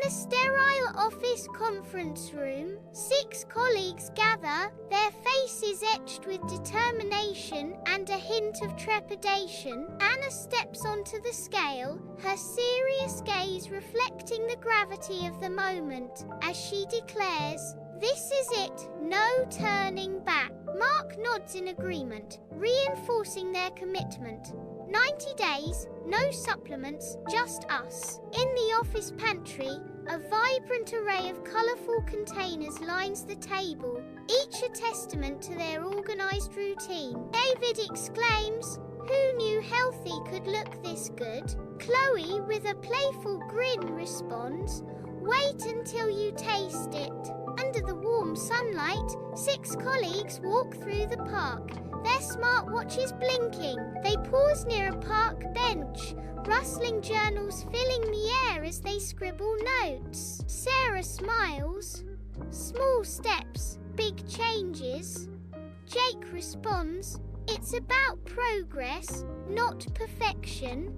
a sterile office conference room, 6 colleagues gather, their faces etched with determination and a hint of trepidation. Anna steps onto the scale, her serious gaze reflecting the gravity of the moment, as she declares, "This is it, no turning back." Mark nods in agreement, reinforcing their commitment. 90 days, no supplements, just us. In the office pantry, a vibrant array of colourful containers lines the table, each a testament to their organised routine. David exclaims, "Who knew healthy could look this good?" Chloe, with a playful grin, responds, "Wait until you taste it." Under the warm sunlight, 6 colleagues walk through the park, their smartwatches blinking. They pause near a park bench, rustling journals filling the air as they scribble notes. Sarah smiles. "Small steps, big changes." Jake responds, "It's about progress, not perfection."